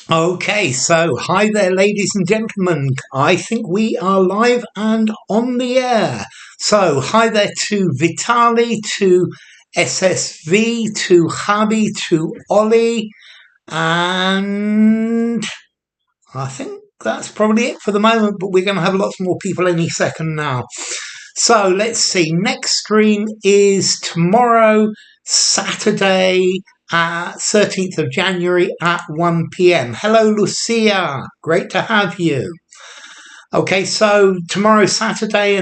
Okay, so hi there, ladies and gentlemen. I think we are live and on the air. So hi there to Vitali, to SSV, to Javi, to Ollie, and I think that's probably it for the moment, but we're going to have lots more people any second now. So let's see. Next stream is tomorrow, Saturday, 13th of January at 1 p.m. Hello, Lucia. Great to have you. Okay, so tomorrow, Saturday,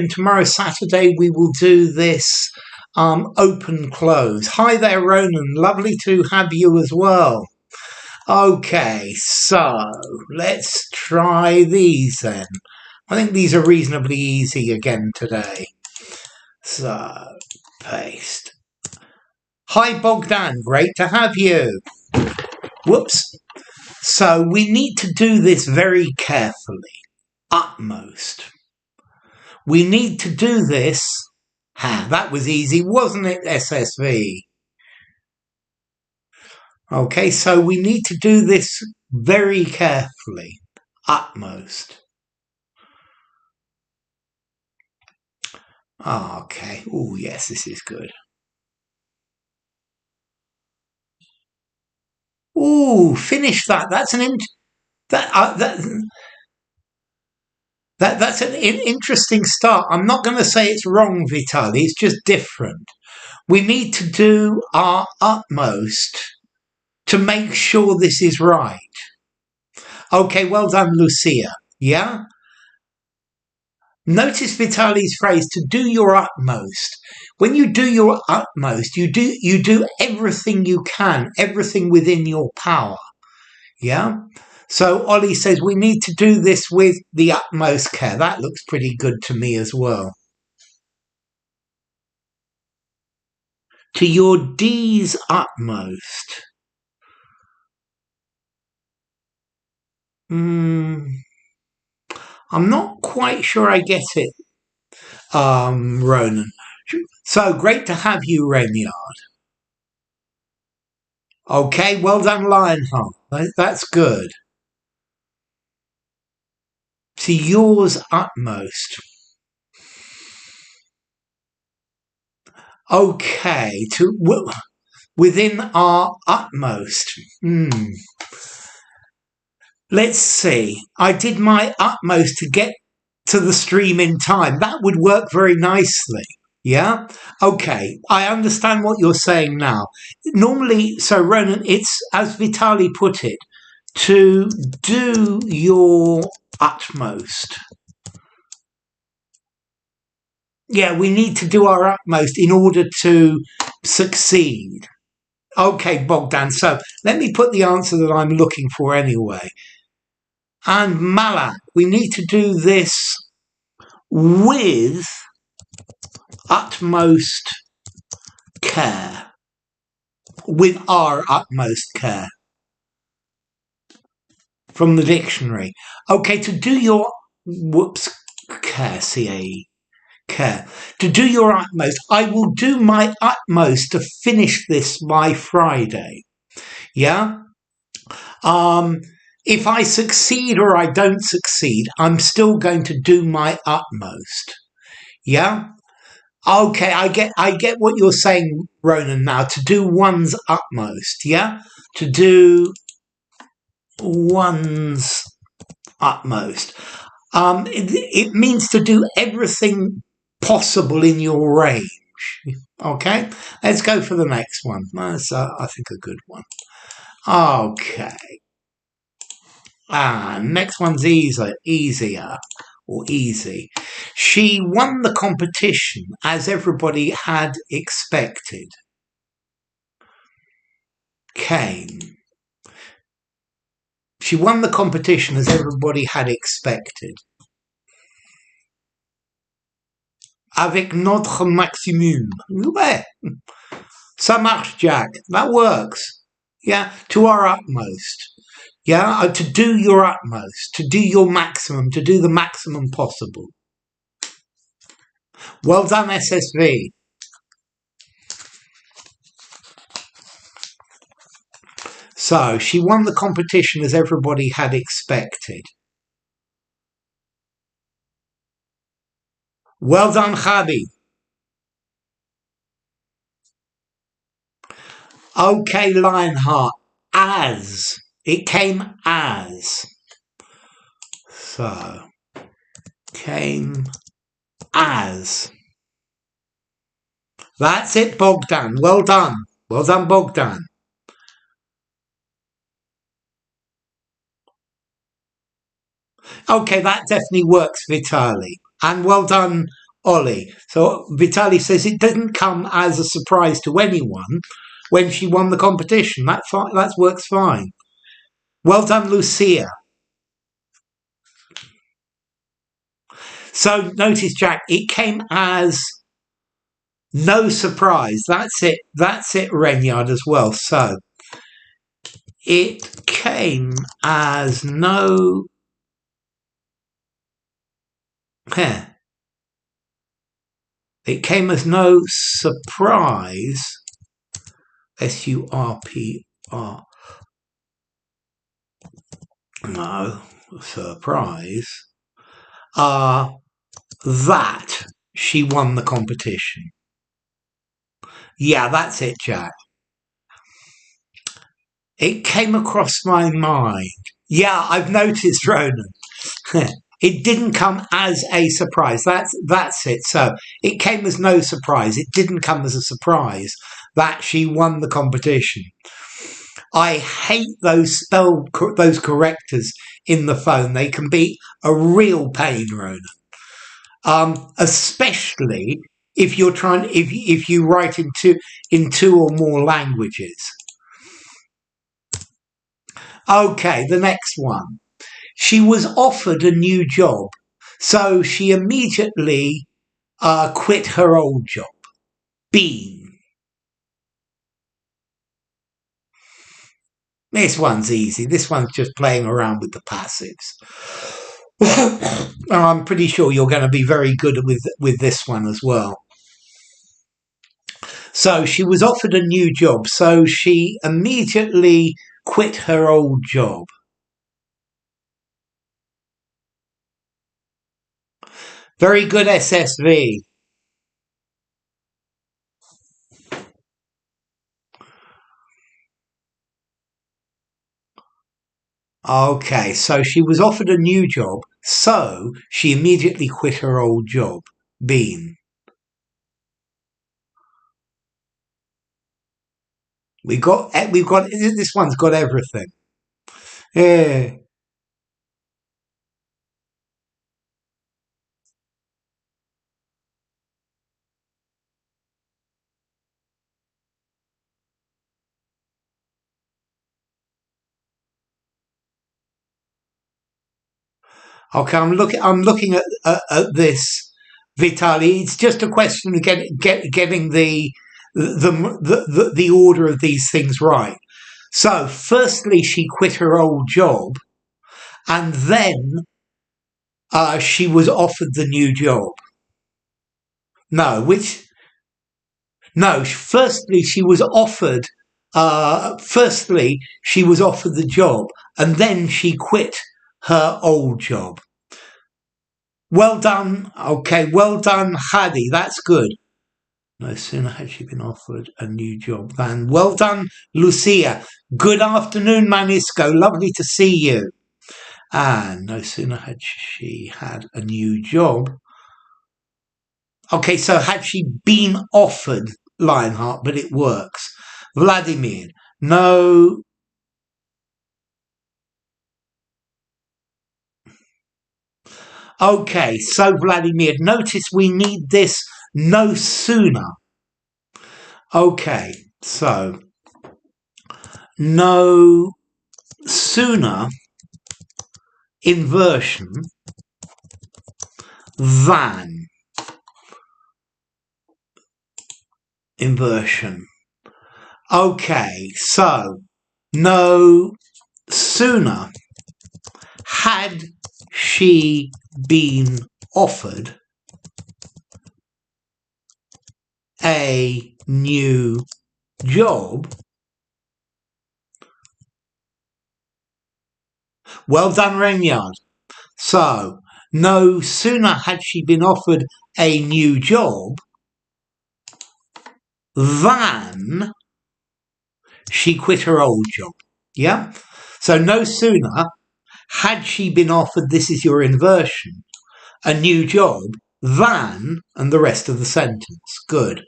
we will do this open close. Hi there, Ronan. Lovely to have you as well. Okay, so let's try these then. I think these are reasonably easy again today. So, paste. Hi, Bogdan. Great to have you. Whoops. So, we need to do this very carefully. Utmost. We need to do this. That was easy, wasn't it, SSV? Okay, so we need to do this very carefully. Utmost. Okay. Oh, yes, this is good. Ooh, finish that. That's an that's an interesting start. I'm not going to say it's wrong, Vitali. It's just different. We need to do our utmost to make sure this is right. Okay, well done, Lucia. Yeah? Notice Vitali's phrase, to do your utmost. When you do your utmost, you do everything you can, everything within your power. Yeah? So Ollie says we need to do this with the utmost care. That looks pretty good to me as well. To your D's utmost. I'm not quite sure I get it, Ronan. So great to have you, Rainyard. Okay, well done, Lionheart. That's good. To yours utmost. Okay, within our utmost. Let's see. I did my utmost to get to the stream in time. That would work very nicely. Yeah? Okay, I understand what you're saying now. Normally, so Ronan, it's, as Vitali put it, to do your utmost. Yeah, we need to do our utmost in order to succeed. Okay, Bogdan, so let me put the answer that I'm looking for anyway. And Malak, we need to do this with utmost care. With our utmost care. From the dictionary. Okay, to do your care, C-A-E, care. To do your utmost. I will do my utmost to finish this by Friday. Yeah? If I succeed or I don't succeed, I'm still going to do my utmost. Yeah? Okay, I get what you're saying, Ronan, now. To do one's utmost, yeah? To do one's utmost. It means to do everything possible in your range. Okay, let's go for the next one. That's, I think, a good one. Okay. Next one's easier, or easy. She won the competition as everybody had expected. Came. She won the competition as everybody had expected. Avec notre maximum. Ouais. Ça marche, Jack. That works. Yeah, to our utmost. Yeah, to do your utmost, to do your maximum, to do the maximum possible. Well done, SSV. So she won the competition as everybody had expected. Well done, Khadi. Okay, Lionheart. As. It came as. So, came as. That's it, Bogdan. Well done. Well done, Bogdan. Okay, that definitely works, Vitali. And well done, Ollie. So Vitali says it didn't come as a surprise to anyone when she won the competition. That works fine. Well done, Lucia. So notice, Jack, it came as no surprise. That's it. That's it, Renyard, as well. So it came as no... It came as no surprise. S-U-R-P-R. No, surprise. That she won the competition. Yeah, that's it, Jack. It came across my mind. Yeah, I've noticed, Ronan. It didn't come as a surprise. That's it. So it came as no surprise. It didn't come as a surprise that she won the competition. I hate those correctors in the phone. They can be a real pain, Ronan. Especially if you're trying, if you write in two or more languages. Okay, the next one. She was offered a new job, so she immediately quit her old job. Been. This one's easy. This one's just playing around with the passives. I'm pretty sure you're going to be very good with this one as well. So she was offered a new job, so she immediately quit her old job. Very good, SSV. Okay, so she was offered a new job, so she immediately quit her old job. Been. We've got this one's got everything. Yeah. Okay, I'm looking at this, Vitali. It's just a question of getting the order of these things right. So, firstly, she quit her old job, and then she was offered the new job. No, firstly, she was offered. Firstly, she was offered the job, and then she quit her old job. Well done. Okay, well done, Hadi. That's good. No sooner had she been offered a new job than... Well done, Lucia. Good afternoon, Manisco. Lovely to see you. And no sooner had she had a new job. Okay, so had she been offered Lionheart, but it works. Vladimir, no... Okay, so Vladimir, notice we need this no sooner. Okay, so no sooner inversion than inversion. Okay, so no sooner had she been offered a new job Well done, Renyard. So, no sooner had she been offered a new job than she quit her old job. Yeah? So, no sooner had she been offered, this is your inversion, a new job than, and the rest of the sentence. Good.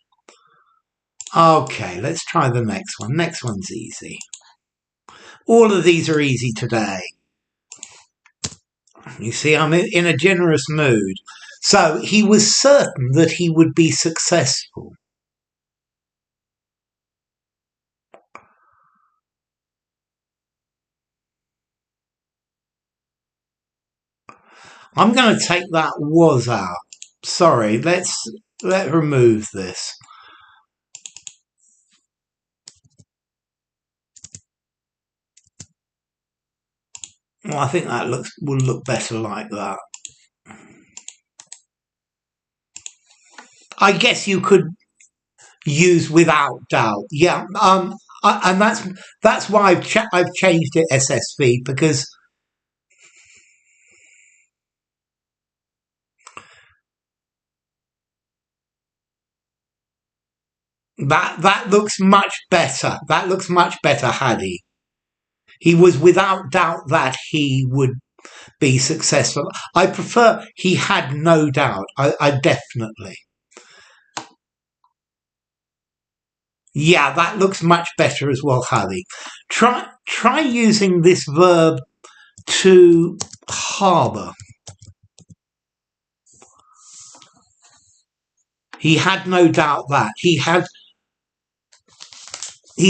Okay, let's try the next one. Next one's easy. All of these are easy today. You see, I'm in a generous mood. So, he was certain that he would be successful. I'm going to take that was out. Sorry, let's remove this. Well, I think that will look better like that. I guess you could use without doubt. Yeah. And that's why I've changed it SSV, because that looks much better. That looks much better, Hadi. He was without doubt that he would be successful. I prefer he had no doubt. I definitely. Yeah, that looks much better as well, Hadi. Try using this verb to harbour. He had no doubt that. He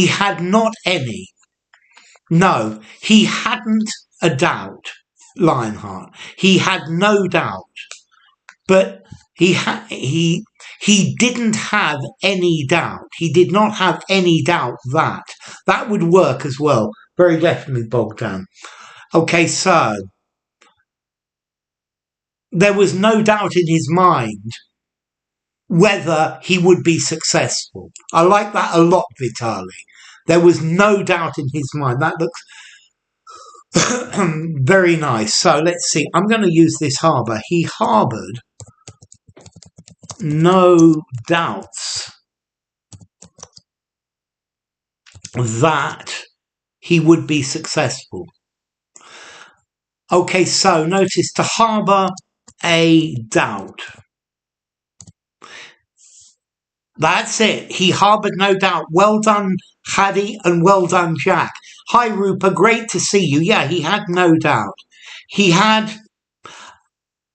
had not any. No, he hadn't a doubt, Lionheart. He had no doubt. But he didn't have any doubt. He did not have any doubt that. That would work as well. Very definitely, Bogdan. Okay, so there was no doubt in his mind whether he would be successful. I like that a lot, Vitali. There was no doubt in his mind. That looks very nice. So let's see. I'm going to use this harbour. He harboured no doubts that he would be successful. Okay, so notice to harbour a doubt. That's it. He harboured no doubt. Well done, Hadi, and well done, Jack. Hi, Rupa. Great to see you. Yeah, he had no doubt. He had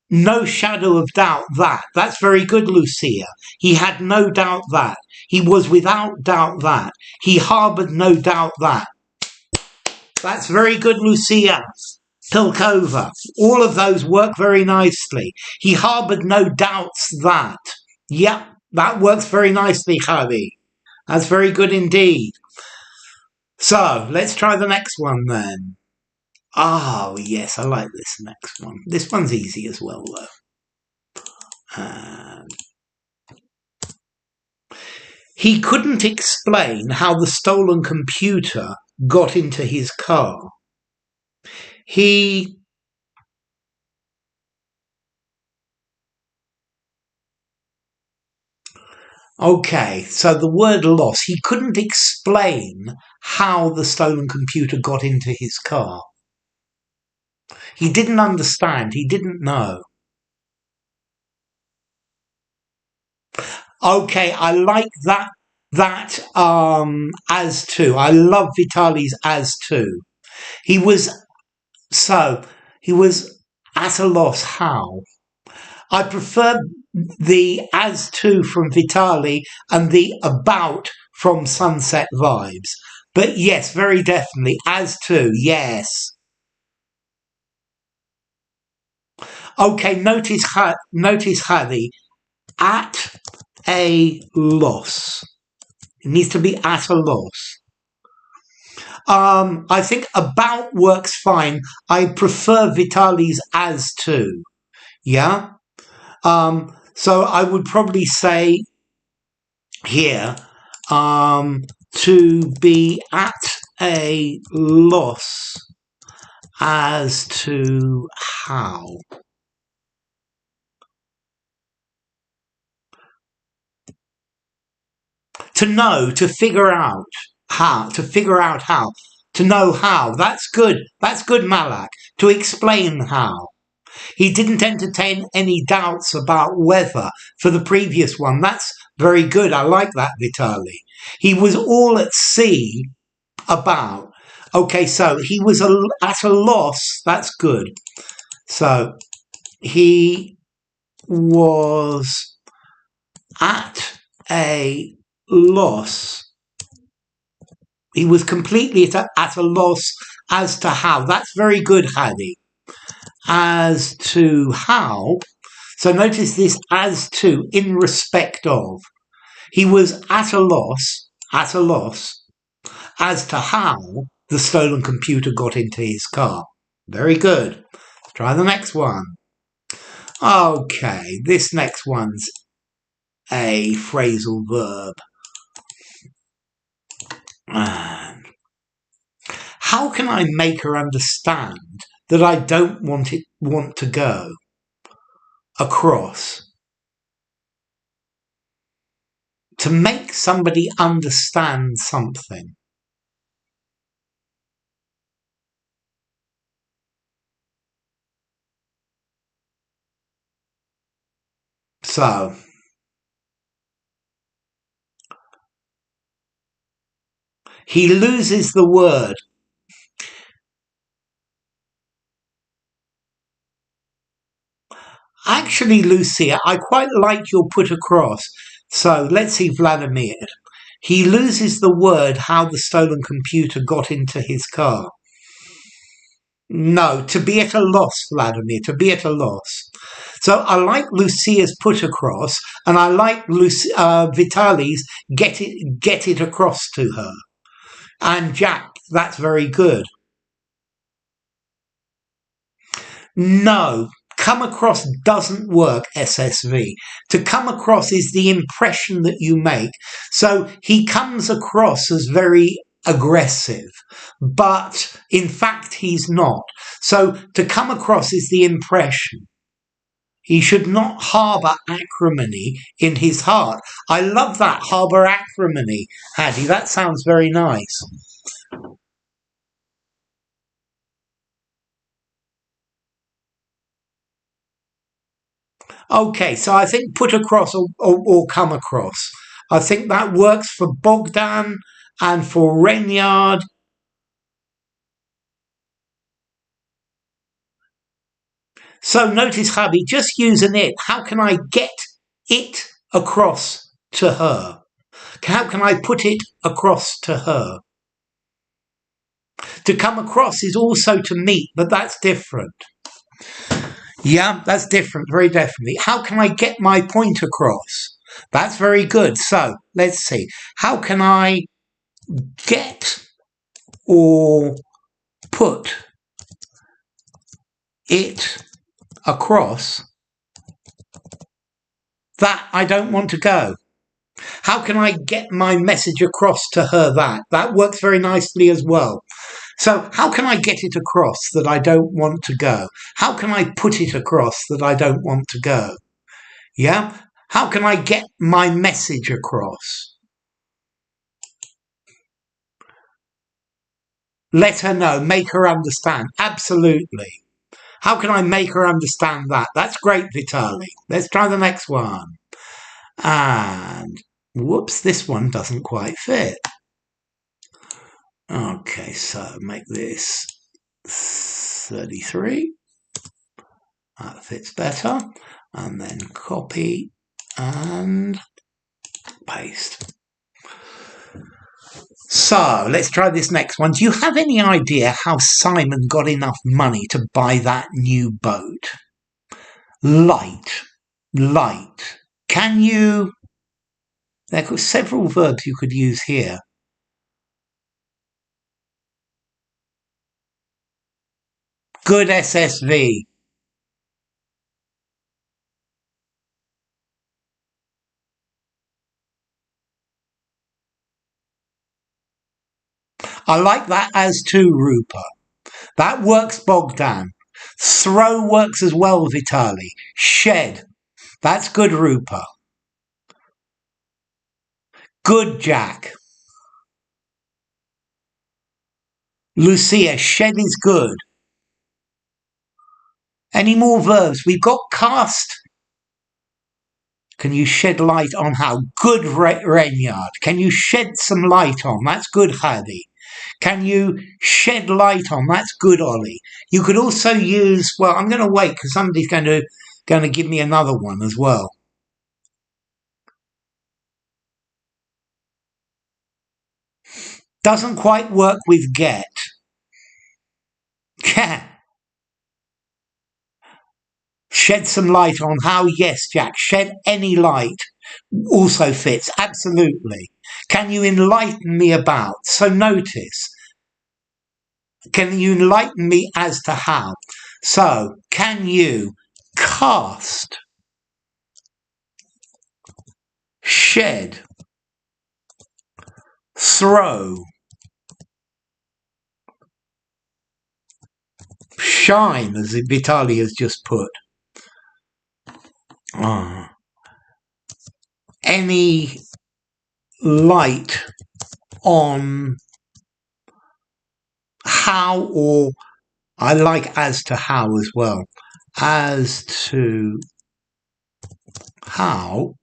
no shadow of doubt that. That's very good, Lucia. He had no doubt that. He was without doubt that. He harboured no doubt that. That's very good, Lucia. Pilkova. All of those work very nicely. He harboured no doubts that. Yep. That works very nicely, Javi. That's very good indeed. So, let's try the next one then. Oh, yes, I like this next one. This one's easy as well, though. He couldn't explain how the stolen computer got into his car. Okay, so the word loss. He couldn't explain how the stolen computer got into his car. He didn't understand. He didn't know. Okay, I like that as to. I love Vitali's as to. He was at a loss how. I prefer the as to from Vitali and the about from Sunset Vibes. But yes, very definitely. As to, yes. Okay, notice Hadi. At a loss. It needs to be at a loss. I think about works fine. I prefer Vitali's as to. Yeah? So I would probably say here, to be at a loss as to how. To know, to figure out how, to know how. That's good. That's good, Malak. To explain how. He didn't entertain any doubts about whether for the previous one. That's very good. I like that, Vitali. He was all at sea about. Okay, so he was at a loss. That's good. So he was at a loss. He was completely at a loss as to how. That's very good, Hadi. As to how. So notice this as to, in respect of. He was at a loss as to how the stolen computer got into his car. Very good. Let's try the next one. Okay, this next one's a phrasal verb. How can I make her understand that I don't want to go across? To make somebody understand something. So, he loses the word. Actually, Lucia, I quite like your put across. So let's see Vladimir. He loses the word how the stolen computer got into his car. No, to be at a loss, Vladimir, to be at a loss. So I like Lucia's put across, and I like Vitali's get it across to her. And Jack, that's very good. No, come across doesn't work, SSV. To come across is the impression that you make. So he comes across as very aggressive, but in fact he's not. So to come across is the impression. He should not harbour acrimony in his heart. I love that, harbour acrimony, Hadi. That sounds very nice. Okay, so I think put across or come across. I think that works for Bogdan and for Renyard. So notice, Hubby, just using it. How can I get it across to her? How can I put it across to her? To come across is also to meet, but that's different. Yeah, that's different, very definitely. How can I get my point across? That's very good. So let's see. How can I get or put it across that I don't want to go? How can I get my message across to her that? That works very nicely as well. So how can I get it across that I don't want to go? How can I put it across that I don't want to go? Yeah? How can I get my message across? Let her know, make her understand. Absolutely. How can I make her understand that? That's great, Vitali. Let's try the next one. And whoops, this one doesn't quite fit. Okay, so make this 33. That fits better. And then copy and paste. So let's try this next one. Do you have any idea how Simon got enough money to buy that new boat? Light. Can you... There are several verbs you could use here. Good, SSV. I like that as too, Rupa. That works, Bogdan. Throw works as well, Vitali. Shed. That's good, Rupa. Good, Jack. Lucia, shed is good. Any more verbs? We've got cast. Can you shed light on how? Good, Renyard. Can you shed some light on? That's good, Hadi. Can you shed light on? That's good, Ollie. You could also use, well, I'm going to wait because somebody's going to give me another one as well. Doesn't quite work with get. Shed some light on how? Yes, Jack. Shed any light also fits. Absolutely. Can you enlighten me about? So notice. Can you enlighten me as to how? So, can you cast, shed, throw, shine, as Vitali has just put, any light on how, or I like as to how as well. As to how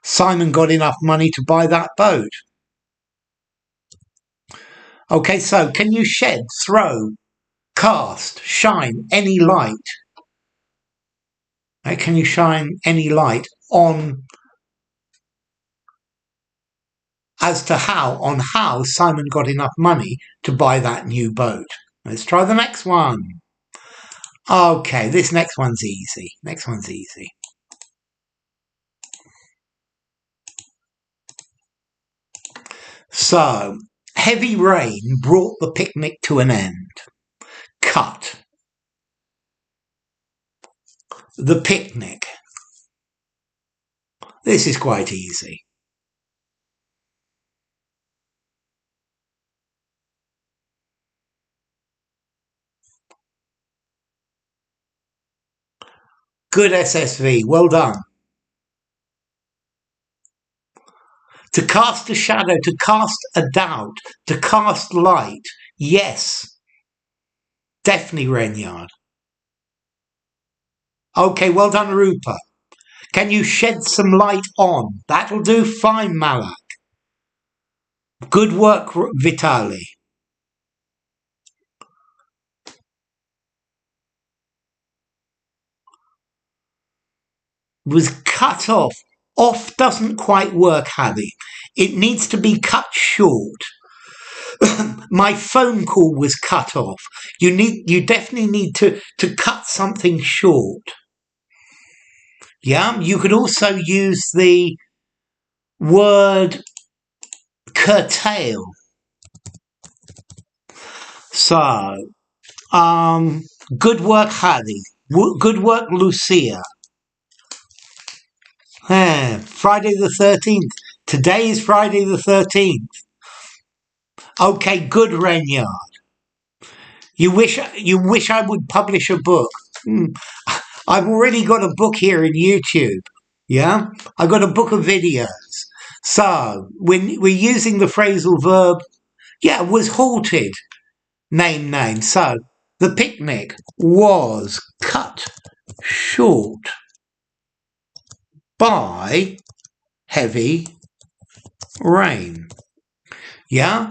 Simon got enough money to buy that boat. Okay, so can you shed, throw, cast, shine any light? Right, can you shine any light on as to how, on how Simon got enough money to buy that new boat? Let's try the next one. Okay, this next one's easy. Next one's easy. So, heavy rain brought the picnic to an end. Cut. The picnic. This is quite easy. Good SSV, well done. To cast a shadow, to cast a doubt, to cast light. Yes. Definitely, Renyard. Okay, well done, Rupa. Can you shed some light on? That'll do fine, Malak. Good work, Vitali. Was cut off. Off doesn't quite work, Hadi. It needs to be cut short. My phone call was cut off. You definitely need to cut something short. Yeah, you could also use the word curtail. So, good work, Hadi. Good work, Lucia. Friday the 13th. Today is Friday the 13th. Okay, good, Renyard. You wish I would publish a book. I've already got a book here in YouTube. Yeah, I've got a book of videos. So when we're using the phrasal verb, yeah, was halted. Name. So the picnic was cut short by heavy rain. Yeah?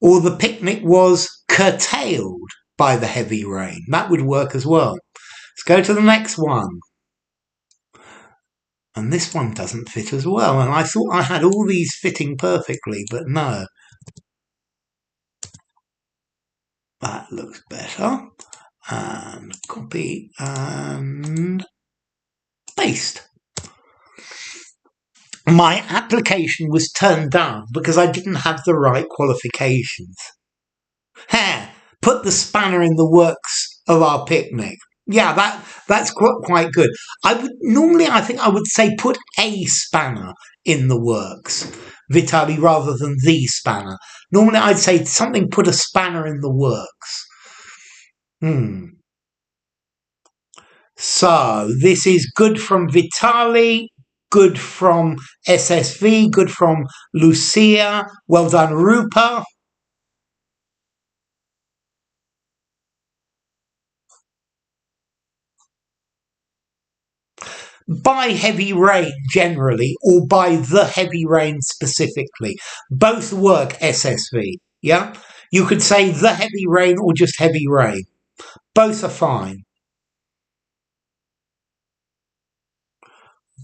Or the picnic was curtailed by the heavy rain. That would work as well. Let's go to the next one. And this one doesn't fit as well. And I thought I had all these fitting perfectly, but no. That looks better. And copy and paste. My application was turned down because I didn't have the right qualifications. Put the spanner in the works of our picnic. Yeah, that's quite good. I think I would say put a spanner in the works, Vitali, rather than the spanner. Normally I'd say something put a spanner in the works. So this is good from Vitali, good from SSV, good from Lucia. Well done, Rupa. By heavy rain generally, or by the heavy rain specifically. Both work SSV, yeah? You could say the heavy rain or just heavy rain. Both are fine.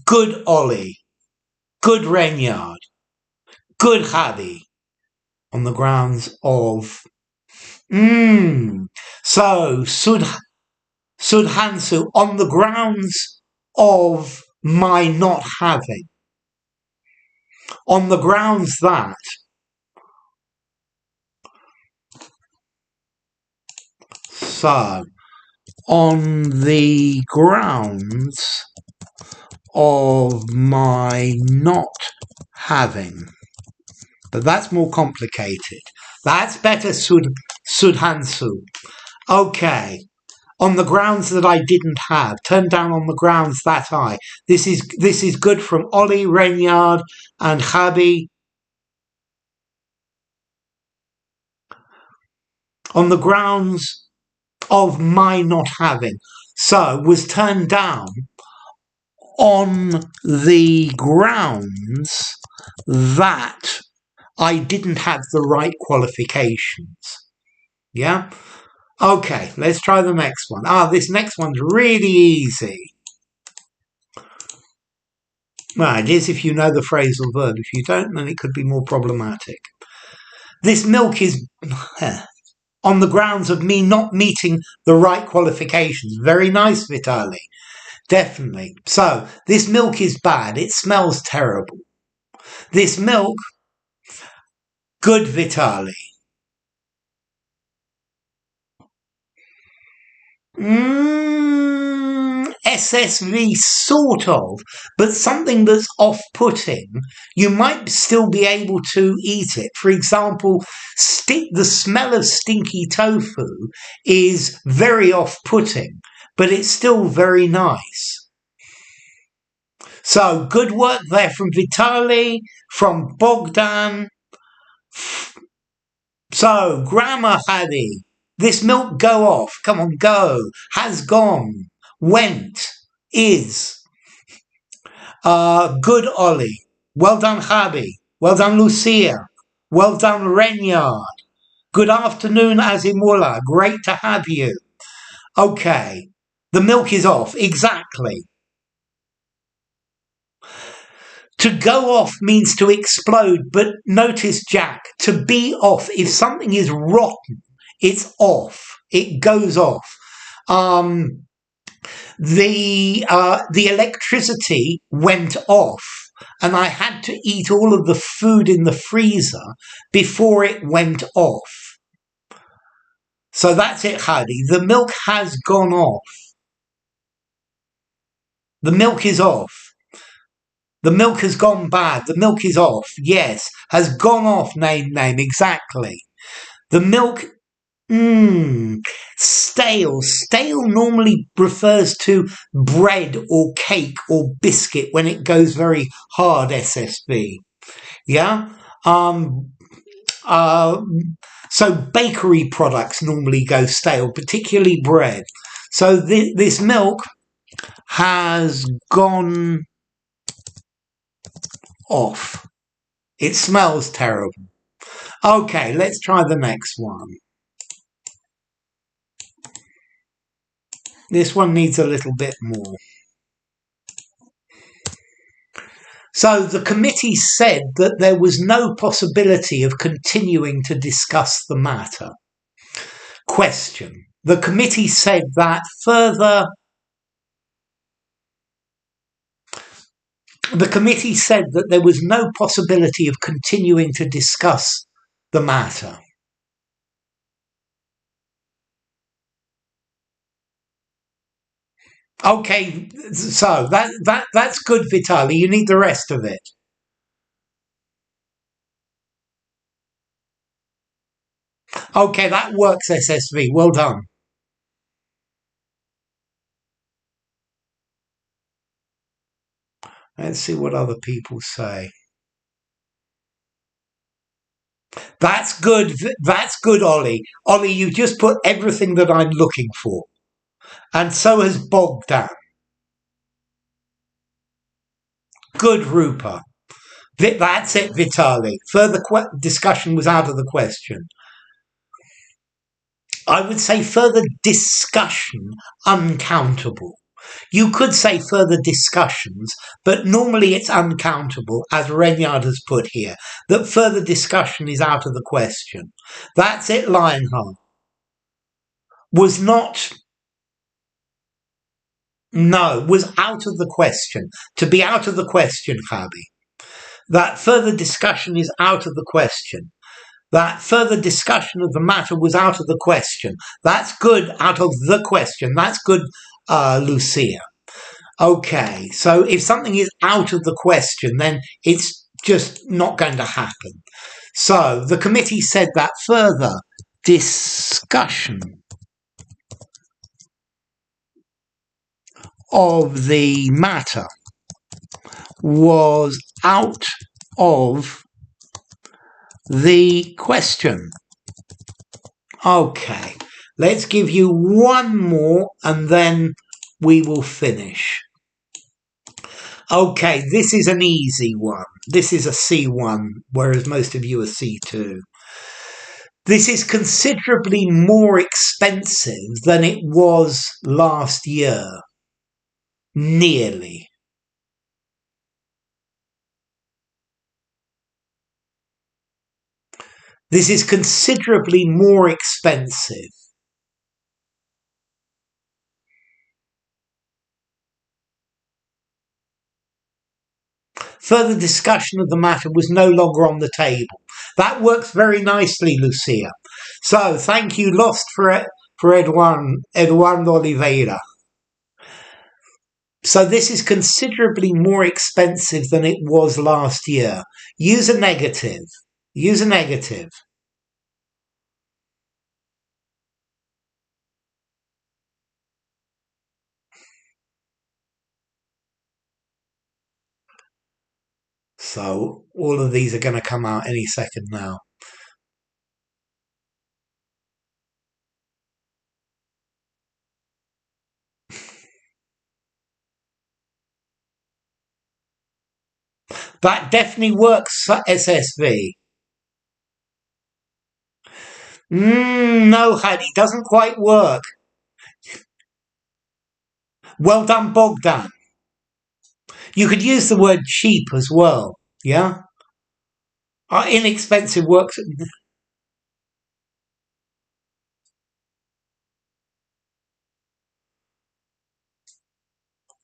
Good Ollie. Good Renyard. Good Hadi. On the grounds of... So, Sudhansu, on the grounds of my not having. On the grounds that... So, on the grounds of my not having. But that's more complicated. That's better, Sudhansu. Okay. On the grounds that I didn't have. Turn down on the grounds that I. This is good from Ollie, Renyard, and Chabi. On the grounds of my not having. So, was turned down on the grounds that I didn't have the right qualifications. Yeah? Okay, let's try the next one. This next one's really easy. Well, it is if you know the phrasal verb. If you don't, then it could be more problematic. This milk is on the grounds of me not meeting the right qualifications. Very nice, Vitali. Definitely. So, this milk is bad. It smells terrible. This milk, good, Vitali. SSV sort of, but something that's off-putting, you might still be able to eat it. For example, the smell of stinky tofu is very off-putting, but it's still very nice. So, good work there from Vitali, from Bogdan. So, grammar, Hadi. This milk go off. Come on, go. Has gone. Went. Is. Good, Ollie. Well done, Chabi. Well done, Lucia. Well done, Renyard. Good afternoon, Azimullah. Great to have you. Okay. The milk is off. Exactly. To go off means to explode, but notice, Jack, to be off, if something is rotten, it's off. It goes off. The electricity went off, and I had to eat all of the food in the freezer before it went off. So that's it, Hadi. The milk has gone off. The milk is off. The milk has gone bad. The milk is off. Yes. Has gone off, name. Exactly. The milk, stale. Stale normally refers to bread or cake or biscuit when it goes very hard, SSB. Yeah? So bakery products normally go stale, particularly bread. So this milk has gone off. It smells terrible. Okay, let's try the next one. This one needs a little bit more. So the committee said that there was no possibility of continuing to discuss the matter. Question. The committee said that further... The committee said that there was no possibility of continuing to discuss the matter. Okay, so that's good, Vitali. You need the rest of it. Okay, that works, SSV. Well done. Let's see what other people say. That's good. That's good, Ollie. Ollie, you just put everything that I'm looking for. And so has Bogdan. Good, Rupa. That's it, Vitali. Further discussion was out of the question. I would say further discussion, uncountable. You could say further discussions, but normally it's uncountable, as Renyard has put here, that further discussion is out of the question. That's it, Lionheart. Was not, no, was out of the question. To be out of the question, Fabi. That further discussion is out of the question. That further discussion of the matter was out of the question. That's good, out of the question. That's good, Lucia. Okay, so if something is out of the question, then it's just not going to happen. So the committee said that further discussion of the matter was out of the question. Okay, let's give you one more and then we will finish. Okay, this is an easy one. This is a C1, whereas most of you are C2. This is considerably more expensive than it was last year. Nearly. This is considerably more expensive. Further discussion of the matter was no longer on the table. That works very nicely, Lucia. So, thank you, Lost, for Eduardo Oliveira. So this is considerably more expensive than it was last year. Use a negative. Use a negative. So all of these are going to come out any second now. That definitely works for SSV. No, Hadi, doesn't quite work. Well done, Bogdan. You could use the word cheap as well, yeah? Inexpensive works.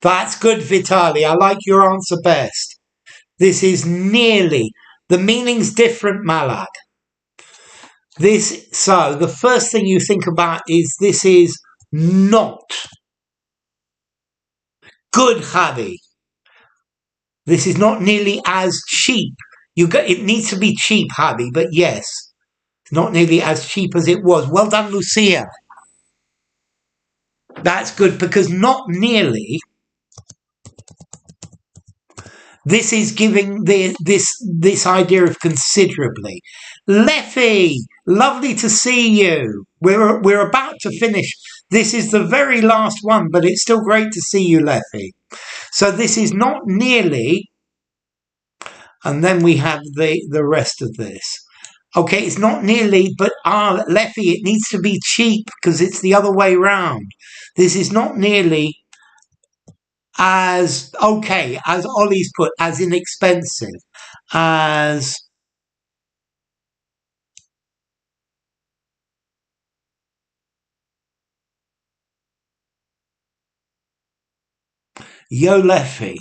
That's good, Vitali. I like your answer best. This is nearly. The meaning's different, Malak. So the first thing you think about is this is not good, Hadi. This is not nearly as cheap. It needs to be cheap, Hadi, but yes, it's not nearly as cheap as it was. Well done, Lucia. That's good because not nearly. This is giving this idea of considerably. Leffy, lovely to see you. We're about to finish. This is the very last one, but it's still great to see you, Leffy. So this is not nearly, and then we have the rest of this. Okay, it's not nearly, but Leffy, it needs to be cheap because it's the other way round. This is not nearly as, okay, as Ollie's put, as inexpensive, as Yo Leffy.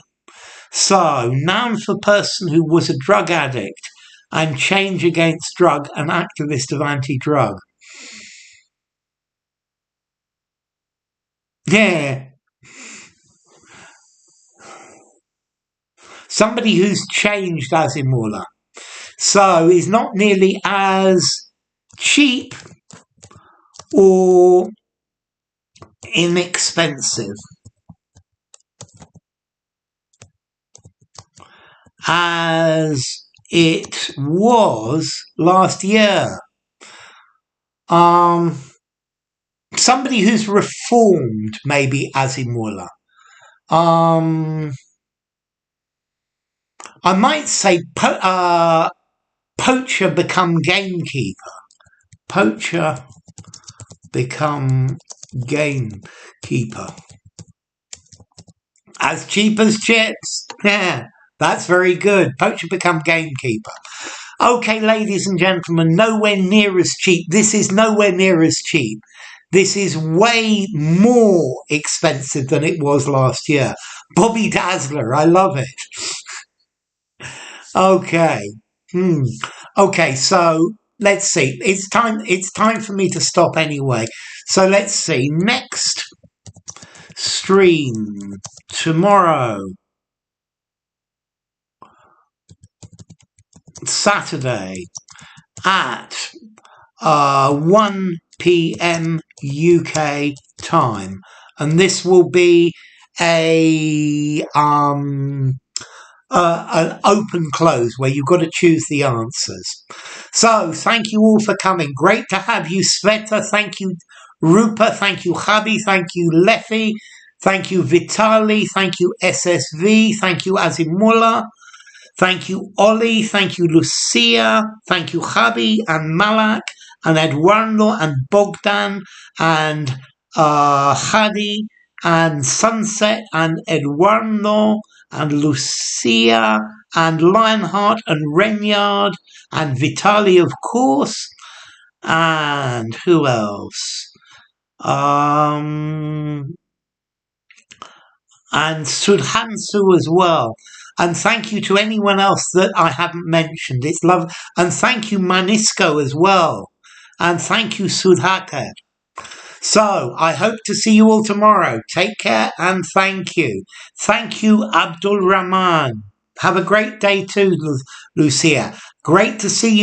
So, noun for person who was a drug addict and Change Against Drug, an activist of anti-drug. Yeah. Somebody who's changed, Azimula. So, is not nearly as cheap or inexpensive. as it was last year. Somebody who's reformed, maybe Azimula. I might say poacher become gamekeeper. Poacher become gamekeeper. As cheap as chips. Yeah, that's very good. Poacher become gamekeeper. Okay, ladies and gentlemen, nowhere near as cheap. This is nowhere near as cheap. This is way more expensive than it was last year. Bobby Dazzler, I love it. Okay. Okay, so let's see. It's time for me to stop anyway. So let's see. Next stream tomorrow, Saturday at 1 p.m. UK time, and this will be an open close where you've got to choose the answers. So thank you all for coming. Great to have you, Sveta. Thank you, Rupa. Thank you, Chabi. Thank you, Lefi. Thank you, Vitali. Thank you, SSV. Thank you, Azimula. Thank you, Ollie. Thank you, Lucia. Thank you, Chabi and Malak and Eduardo and Bogdan and Hadi and Sunset and Eduardo and Lucia and Lionheart and Renyard and Vitali, of course. And who else? And Sudhansu as well. And thank you to anyone else that I haven't mentioned. It's love. And thank you, Manisco, as well. And thank you, Sudhakar. So I hope to see you all tomorrow. Take care and thank you. Thank you, Abdul Rahman. Have a great day too, Lucia. Great to see you.